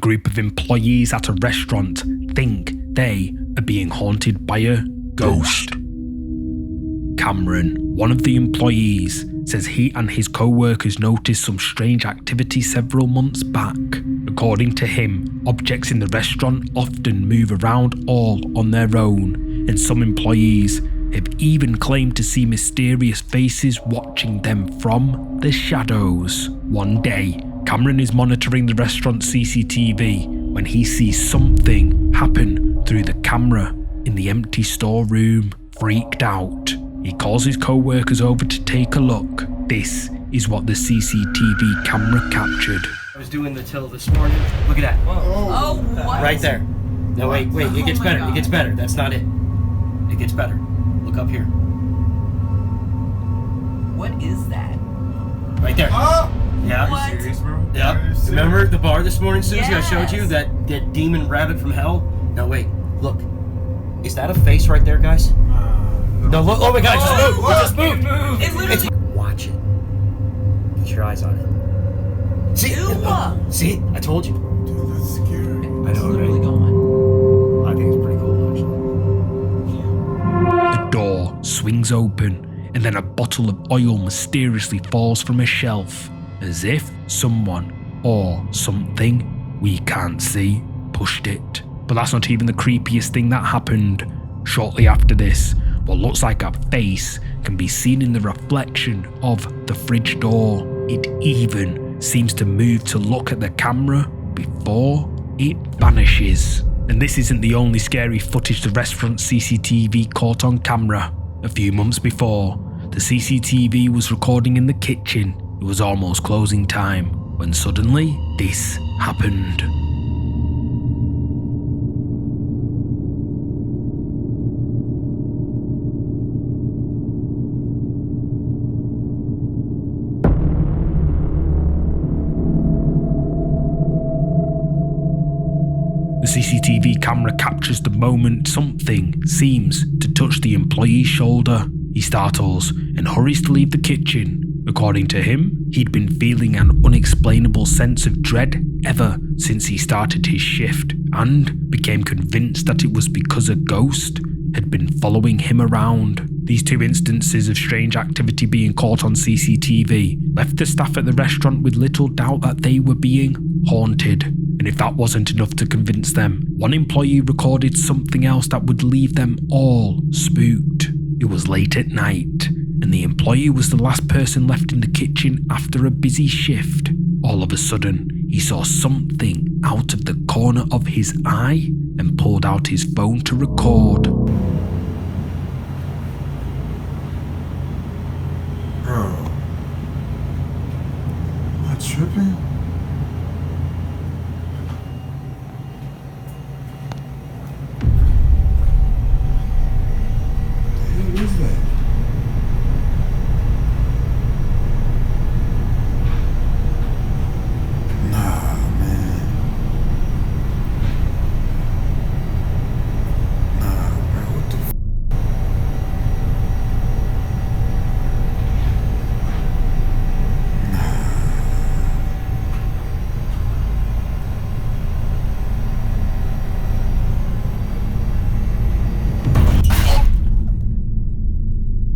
group of employees at a restaurant think they are being haunted by a ghost. Cameron, one of the employees, says he and his co-workers noticed some strange activity several months back. According to him, objects in the restaurant often move around all on their own, and some employees have even claimed to see mysterious faces watching them from the shadows. One day, Cameron is monitoring the restaurant's CCTV when he sees something happen through the camera in the empty storeroom. Freaked out, he calls his co-workers over to take a look. This is what the CCTV camera captured. I was doing the till this morning. Look at that. Oh, what? Right there. No, wait, it gets better. It gets better. That's not it. It gets better. Look up here. What is that? Right there. Oh! Yeah. What? Serious, bro? Yeah. Remember the bar this morning, Susie? Yes. I showed you that demon rabbit from hell? Now wait, look. Is that a face right there, guys? No, look. Oh my God! It just moved. It just moved. It literally. Watch it. Put your eyes on it. See? Ew. See? I told you. Dude, that's scary. I It's know, literally right? gone. I think it's pretty cool, actually. The door swings open, and then a bottle of oil mysteriously falls from a shelf, as if someone or something we can't see pushed it. But that's not even the creepiest thing that happened. Shortly after this, what looks like a face can be seen in the reflection of the fridge door. It even seems to move to look at the camera before it vanishes. And this isn't the only scary footage the restaurant CCTV caught on camera. A few months before, the CCTV was recording in the kitchen. It was almost closing time when suddenly this happened. The CCTV camera captures the moment something seems to touch the employee's shoulder. He startles and hurries to leave the kitchen. According to him, he'd been feeling an unexplainable sense of dread ever since he started his shift, and became convinced that it was because a ghost had been following him around. These two instances of strange activity being caught on CCTV left the staff at the restaurant with little doubt that they were being haunted. And if that wasn't enough to convince them, one employee recorded something else that would leave them all spooked. It was late at night, and the employee was the last person left in the kitchen after a busy shift. All of a sudden, he saw something out of the corner of his eye and pulled out his phone to record. Bro. Am I tripping? What is that? Nah, man. Nah, bro, what the f?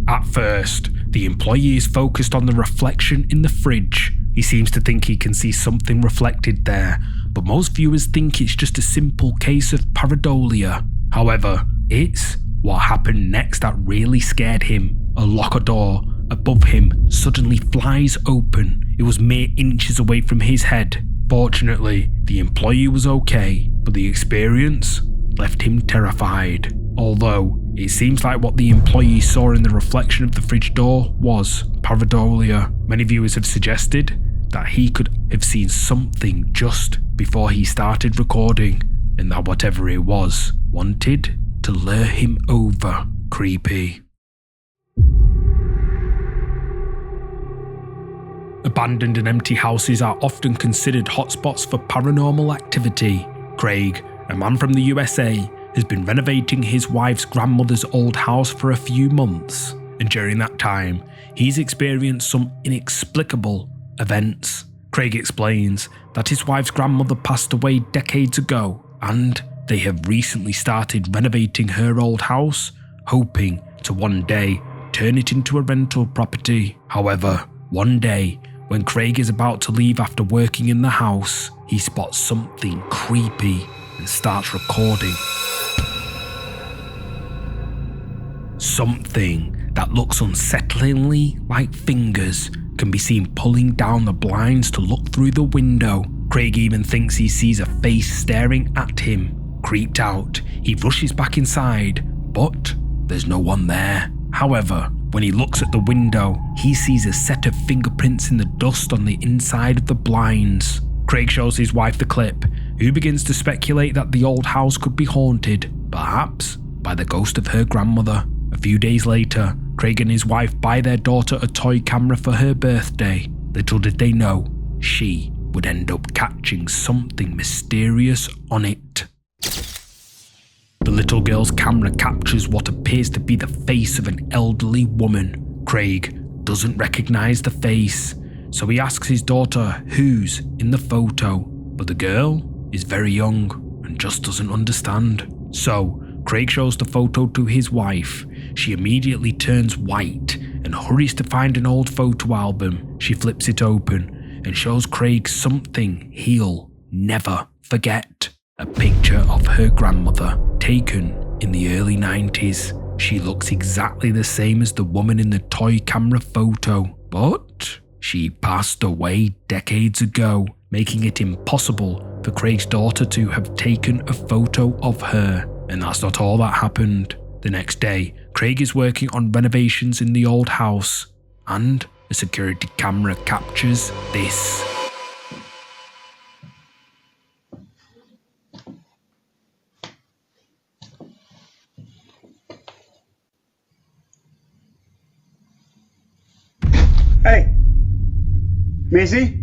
At first, the employee is focused on the reflection in the fridge. He seems to think he can see something reflected there, but most viewers think it's just a simple case of pareidolia. However, it's what happened next that really scared him. A locker door above him suddenly flies open. It was mere inches away from his head. Fortunately, the employee was okay, but the experience left him terrified. Although, it seems like what the employee saw in the reflection of the fridge door was pareidolia. Many viewers have suggested that he could have seen something just before he started recording, and that whatever it was wanted to lure him over. Creepy. Abandoned and empty houses are often considered hotspots for paranormal activity. Craig, a man from the USA, has been renovating his wife's grandmother's old house for a few months, and during that time, he's experienced some inexplicable events. Craig explains that his wife's grandmother passed away decades ago and they have recently started renovating her old house, hoping to one day turn it into a rental property. However, one day, when Craig is about to leave after working in the house, he spots something creepy and starts recording. Something that looks unsettlingly like fingers can be seen pulling down the blinds to look through the window. Craig even thinks he sees a face staring at him. Creeped out, he rushes back inside, but there's no one there. However, when he looks at the window, he sees a set of fingerprints in the dust on the inside of the blinds. Craig shows his wife the clip, who begins to speculate that the old house could be haunted, perhaps by the ghost of her grandmother. A few days later, Craig and his wife buy their daughter a toy camera for her birthday. Little did they know, she would end up catching something mysterious on it. The little girl's camera captures what appears to be the face of an elderly woman. Craig doesn't recognize the face, so he asks his daughter who's in the photo, but the girl is very young and just doesn't understand. So Craig shows the photo to his wife. She immediately turns white and hurries to find an old photo album. She flips it open and shows Craig something he'll never forget. A picture of her grandmother taken in the early 90s. She looks exactly the same as the woman in the toy camera photo, but she passed away decades ago, making it impossible for Craig's daughter to have taken a photo of her. And that's not all that happened. The next day, Craig is working on renovations in the old house, and a security camera captures this. Hey, Missy?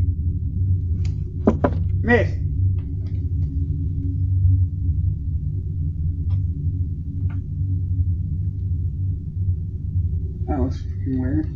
Miss? That was fucking weird.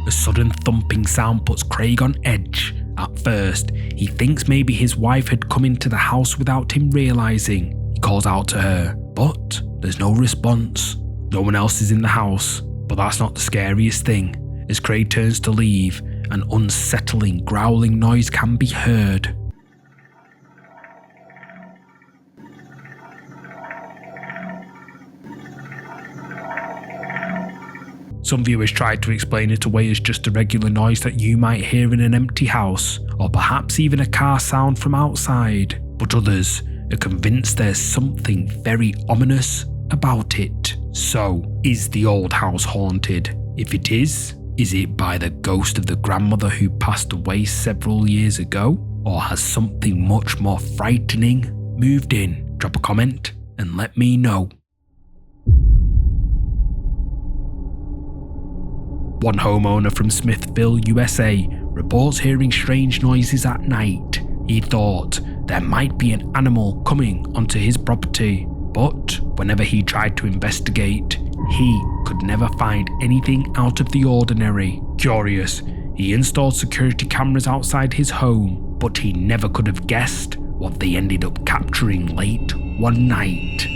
A sudden thumping sound puts Craig on edge. At first, he thinks maybe his wife had come into the house without him realizing. He calls out to her, but there's no response. No one else is in the house, but that's not the scariest thing. As Craig turns to leave, an unsettling growling noise can be heard. Some viewers tried to explain it away as just a regular noise that you might hear in an empty house, or perhaps even a car sound from outside, but others are convinced there's something very ominous about it. So, is the old house haunted? If it is it by the ghost of the grandmother who passed away several years ago? Or has something much more frightening moved in? Drop a comment and let me know. One homeowner from Smithville, USA, reports hearing strange noises at night. He thought there might be an animal coming onto his property, but whenever he tried to investigate, he could never find anything out of the ordinary. Curious, he installed security cameras outside his home, but he never could have guessed what they ended up capturing late one night.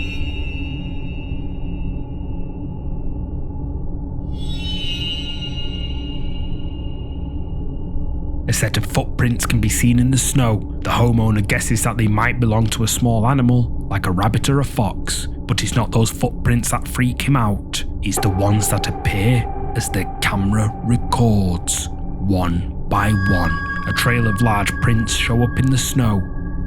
A set of footprints can be seen in the snow. The homeowner guesses that they might belong to a small animal, like a rabbit or a fox, but it's not those footprints that freak him out. It's the ones that appear as the camera records. One by one, a trail of large prints show up in the snow,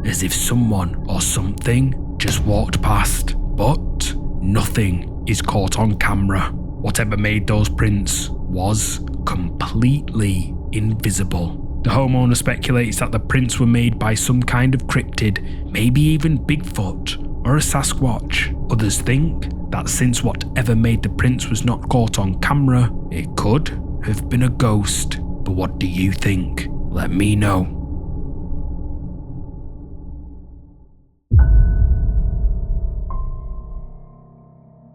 as if someone or something just walked past, but nothing is caught on camera. Whatever made those prints was completely invisible. The homeowner speculates that the prints were made by some kind of cryptid, maybe even Bigfoot or a Sasquatch. Others think that since whatever made the prints was not caught on camera, it could have been a ghost. But what do you think? Let me know.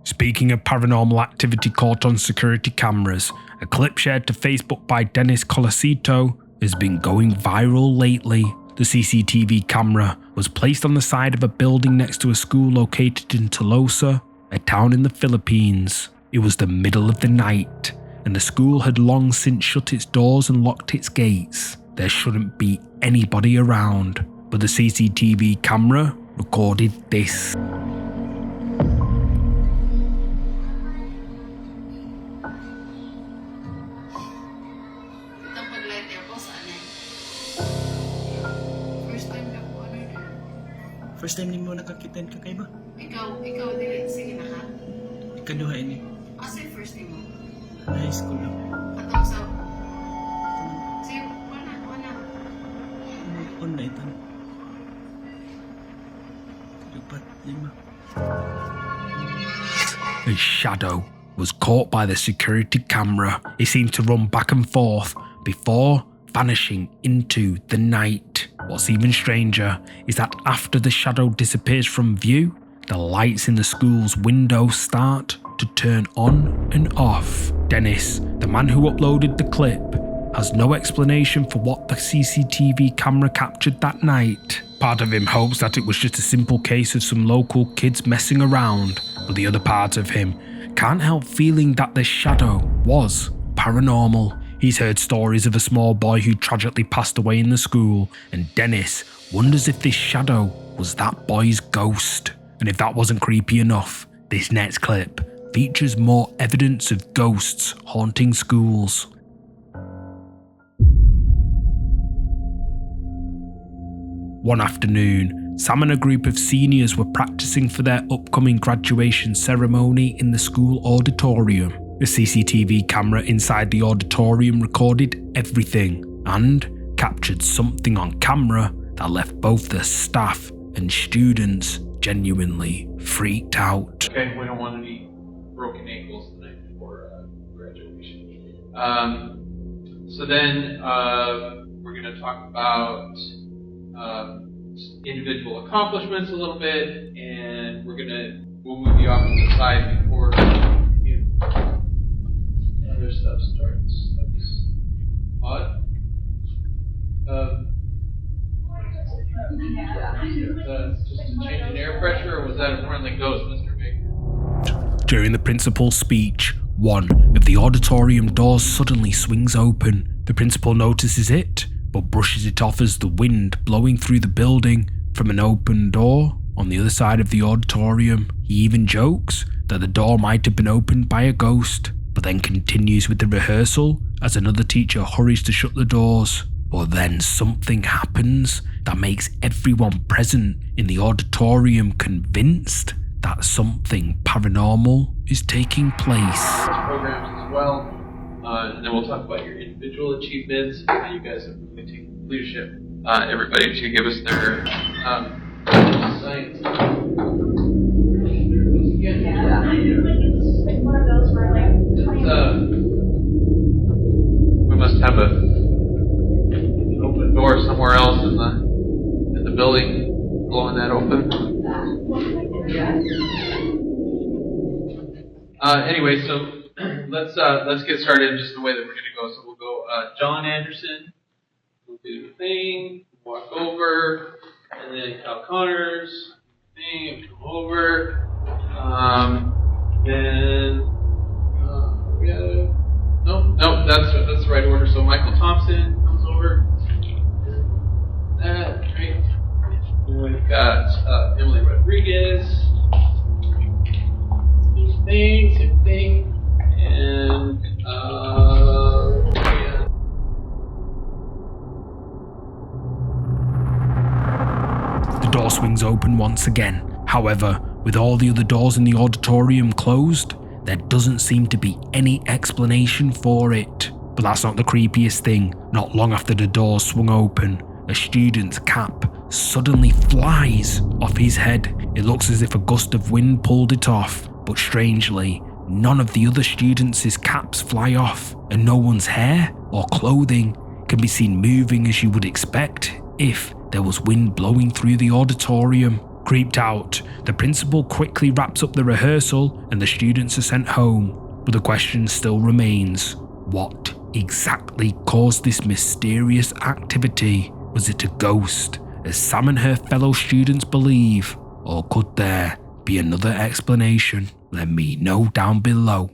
Speaking of paranormal activity caught on security cameras, a clip shared to Facebook by Dennis Colosito has been going viral lately. The CCTV camera was placed on the side of a building next to a school located in Tolosa, a town in the Philippines. It was the middle of the night, and the school had long since shut its doors and locked its gates. There shouldn't be anybody around, but the CCTV camera recorded this. First time mo nakakita ng kakaiba? Ikaw, dili. Sige na ka. Ikaduha ini. Asa yung first time mo? High school lang. Atong sa... Sige, wala. On na ito. Dapat 5. A shadow was caught by the security camera. It seemed to run back and forth before vanishing into the night. What's even stranger is that after the shadow disappears from view, the lights in the school's window start to turn on and off. Dennis, the man who uploaded the clip, has no explanation for what the CCTV camera captured that night. Part of him hopes that it was just a simple case of some local kids messing around, but the other part of him can't help feeling that the shadow was paranormal. He's heard stories of a small boy who tragically passed away in the school, and Dennis wonders if this shadow was that boy's ghost. And if that wasn't creepy enough, this next clip features more evidence of ghosts haunting schools. One afternoon, Sam and a group of seniors were practicing for their upcoming graduation ceremony in the school auditorium. A CCTV camera inside the auditorium recorded everything and captured something on camera that left both the staff and students genuinely freaked out. Okay, we don't want any broken ankles the night before graduation. So then we're going to talk about individual accomplishments a little bit, and we'll move you off to the side before other stuff starts. That's odd. Just a change in air pressure, or was that a friendly ghost, Mr. Baker? During the principal's speech, one of the auditorium doors suddenly swings open. The principal notices it, but brushes it off as the wind blowing through the building from an open door on the other side of the auditorium. He even jokes that the door might have been opened by a ghost, but then continues with the rehearsal as another teacher hurries to shut the doors. But then something happens that makes everyone present in the auditorium convinced that something paranormal is taking place. Programs as well, and then we'll talk about your individual achievements and how you guys have really taken leadership. Everybody should give us their science. We must have an open door somewhere else in the building, blowing that open. Anyway, so let's get started just the way that we're gonna go. So we'll go John Anderson, we'll do the thing, walk over, and then Cal Connors, thing, come over, then we have no, that's the right order. So Michael Thompson comes over. That right. And we've got Emily Rodriguez. Same thing, and yeah. The door swings open once again. However, with all the other doors in the auditorium closed, there doesn't seem to be any explanation for it. But that's not the creepiest thing. Not long after the doors swung open, a student's cap suddenly flies off his head. It looks as if a gust of wind pulled it off, but strangely, none of the other students' caps fly off, and no one's hair or clothing can be seen moving as you would expect if there was wind blowing through the auditorium. Creeped out, the principal quickly wraps up the rehearsal and the students are sent home. But the question still remains, what exactly caused this mysterious activity? Was it a ghost, as Sam and her fellow students believe? Or could there be another explanation? Let me know down below.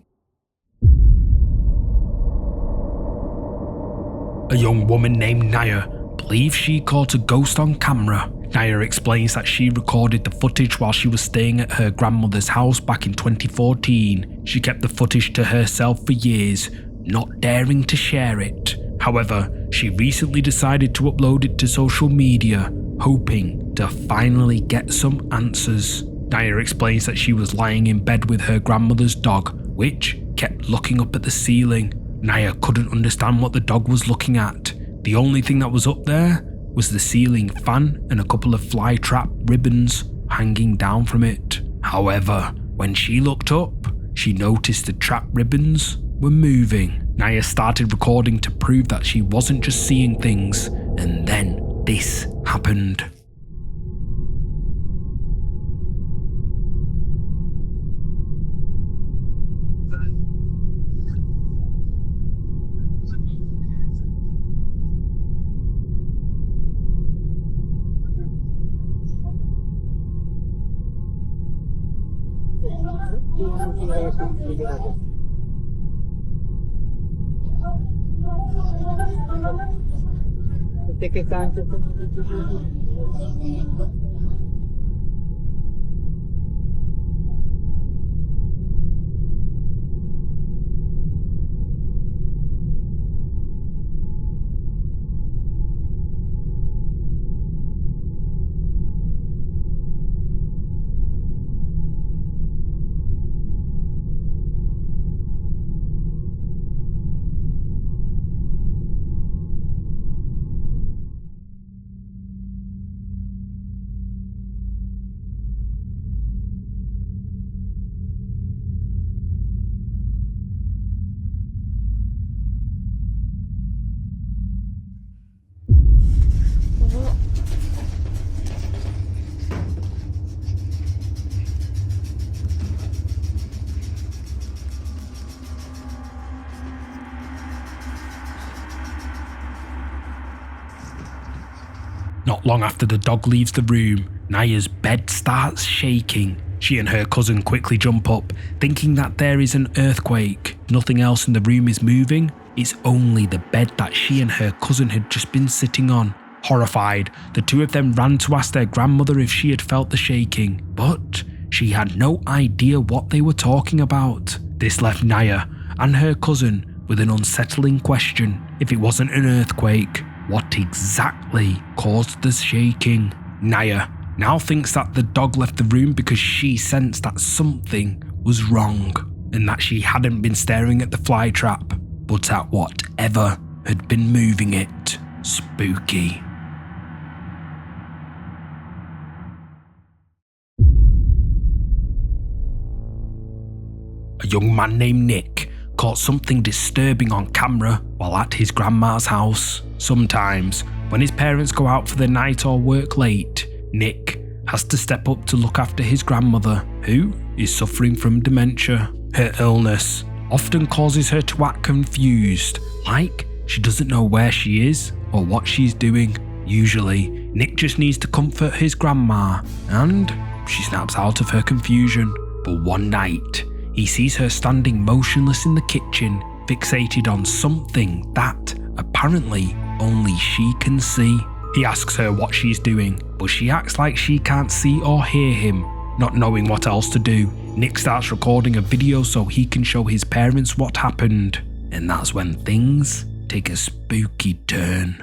A young woman named Naya believes she caught a ghost on camera. Naya explains that she recorded the footage while she was staying at her grandmother's house back in 2014. She kept the footage to herself for years, not daring to share it. However, she recently decided to upload it to social media, hoping to finally get some answers. Naya explains that she was lying in bed with her grandmother's dog, which kept looking up at the ceiling. Naya couldn't understand what the dog was looking at. The only thing that was up there was the ceiling fan and a couple of fly trap ribbons hanging down from it. However, when she looked up, she noticed the trap ribbons were moving. Naya started recording to prove that she wasn't just seeing things, and then this happened. Not long after the dog leaves the room, Naya's bed starts shaking. She and her cousin quickly jump up, thinking that there is an earthquake. Nothing else in the room is moving. It's only the bed that she and her cousin had just been sitting on. Horrified, the two of them ran to ask their grandmother if she had felt the shaking, but she had no idea what they were talking about. This left Naya and her cousin with an unsettling question. If it wasn't an earthquake, what exactly caused the shaking? Naya now thinks that the dog left the room because she sensed that something was wrong, and that she hadn't been staring at the fly trap, but at whatever had been moving it. Spooky. A young man named Nick caught something disturbing on camera while at his grandma's house. Sometimes, when his parents go out for the night or work late, Nick has to step up to look after his grandmother, who is suffering from dementia. Her illness often causes her to act confused, like she doesn't know where she is or what she's doing. Usually, Nick just needs to comfort his grandma, and she snaps out of her confusion. But one night, he sees her standing motionless in the kitchen, fixated on something that apparently only she can see. He asks her what she's doing, but she acts like she can't see or hear him. Not knowing what else to do, Nick starts recording a video so he can show his parents what happened. And that's when things take a spooky turn.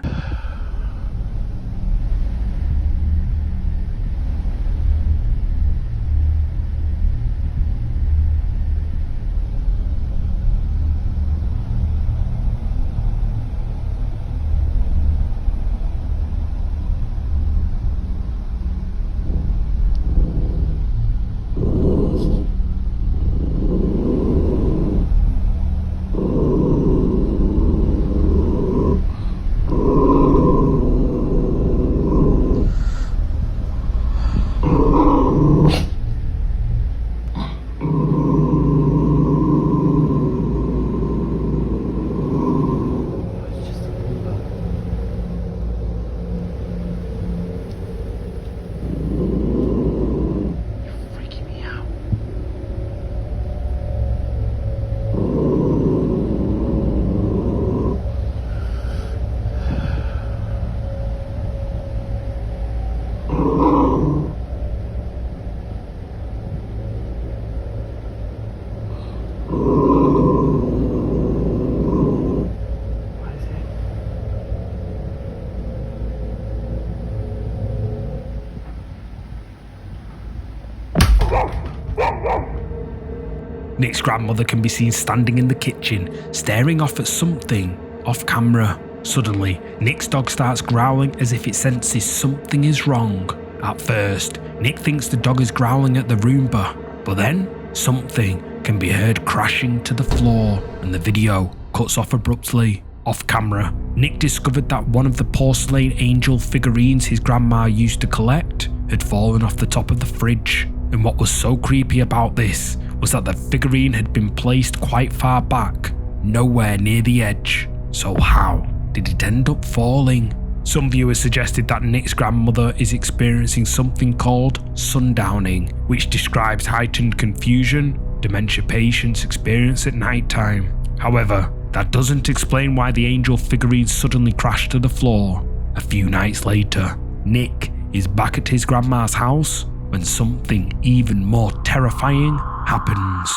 Nick's grandmother can be seen standing in the kitchen, staring off at something off camera. Suddenly, Nick's dog starts growling as if it senses something is wrong. At first, Nick thinks the dog is growling at the Roomba, but then something can be heard crashing to the floor and the video cuts off abruptly. Off camera, Nick discovered that one of the porcelain angel figurines his grandma used to collect had fallen off the top of the fridge. And what was so creepy about this was that the figurine had been placed quite far back, nowhere near the edge. So how did it end up falling? Some viewers suggested that Nick's grandmother is experiencing something called sundowning, which describes heightened confusion dementia patients experience at night time. However, that doesn't explain why the angel figurine suddenly crashed to the floor. A few nights later, Nick is back at his grandma's house when something even more terrifying happens.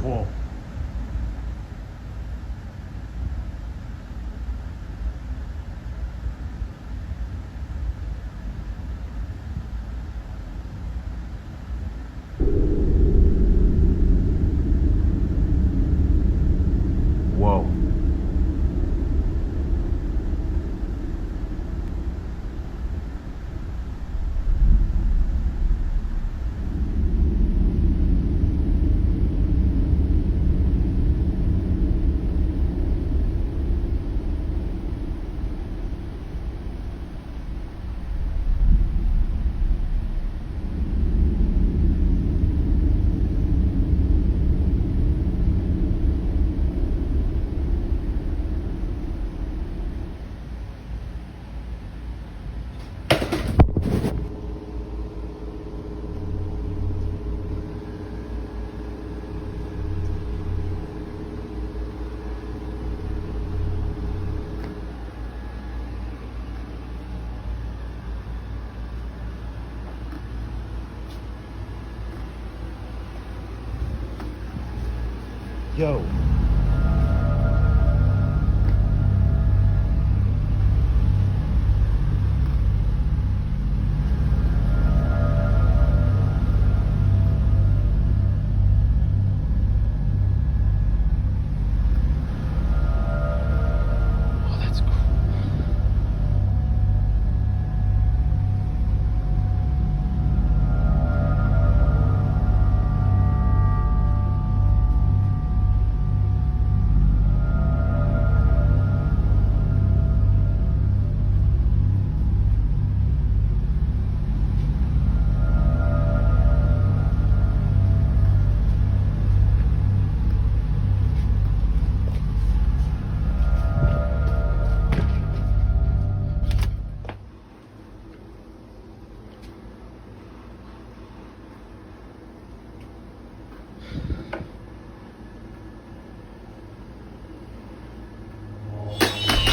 Whoa. Whoa. Yo. Oh, that's cool.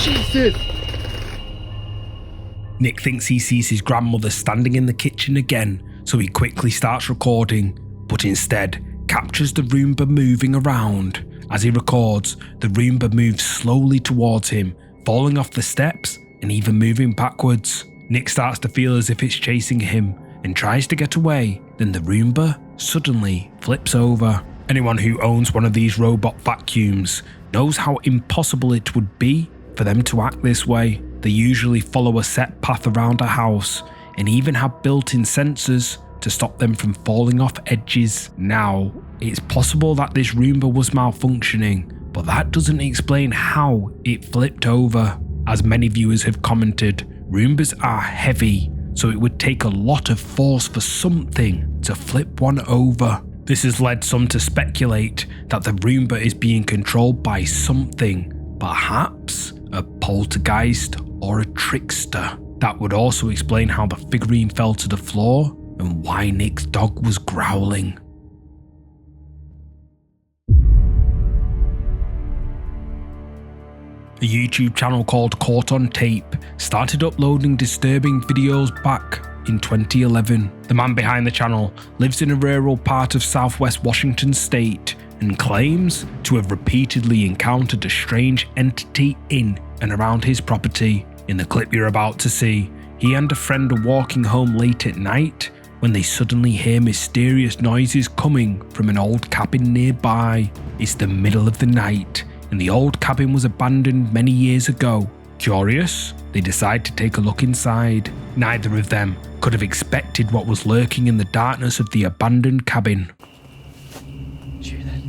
Jesus! Nick thinks he sees his grandmother standing in the kitchen again, so he quickly starts recording, but instead captures the Roomba moving around. As he records, the Roomba moves slowly towards him, falling off the steps and even moving backwards. Nick starts to feel as if it's chasing him and tries to get away, then the Roomba suddenly flips over. Anyone who owns one of these robot vacuums knows how impossible it would be for them to act this way. They usually follow a set path around a house and even have built-in sensors to stop them from falling off edges. Now, it's possible that this Roomba was malfunctioning, but that doesn't explain how it flipped over. As many viewers have commented, Roombas are heavy, so it would take a lot of force for something to flip one over. This has led some to speculate that the Roomba is being controlled by something, perhaps a poltergeist or a trickster. That would also explain how the figurine fell to the floor and why Nick's dog was growling. A YouTube channel called Caught on Tape started uploading disturbing videos back in 2011. The man behind the channel lives in a rural part of southwest Washington state and claims to have repeatedly encountered a strange entity in and around his property. In the clip you're about to see, he and a friend are walking home late at night when they suddenly hear mysterious noises coming from an old cabin nearby. It's the middle of the night, and the old cabin was abandoned many years ago. Curious, they decide to take a look inside. Neither of them could have expected what was lurking in the darkness of the abandoned cabin. Did you hear that?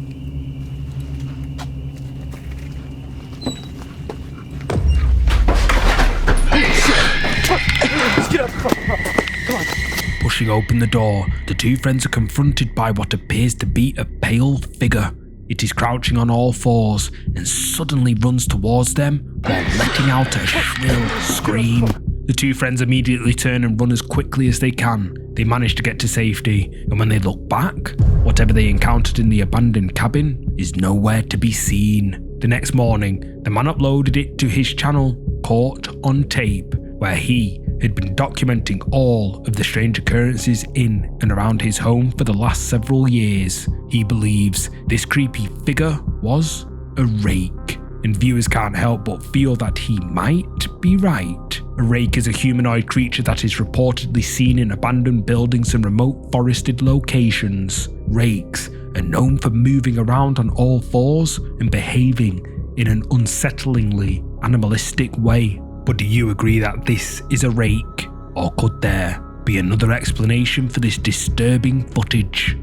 Pushing open the door, the two friends are confronted by what appears to be a pale figure. It is crouching on all fours and suddenly runs towards them while letting out a shrill scream. The two friends immediately turn and run as quickly as they can. They manage to get to safety, and when they look back, whatever they encountered in the abandoned cabin is nowhere to be seen. The next morning, the man uploaded it to his channel, Caught on Tape, where he had been documenting all of the strange occurrences in and around his home for the last several years. He believes this creepy figure was a rake, and viewers can't help but feel that he might be right. A rake is a humanoid creature that is reportedly seen in abandoned buildings and remote forested locations. Rakes are known for moving around on all fours and behaving in an unsettlingly animalistic way. But do you agree that this is a rake, or could there be another explanation for this disturbing footage?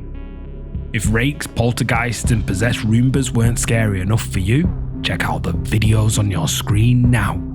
If rakes, poltergeists and possessed Roombas weren't scary enough for you, check out the videos on your screen now.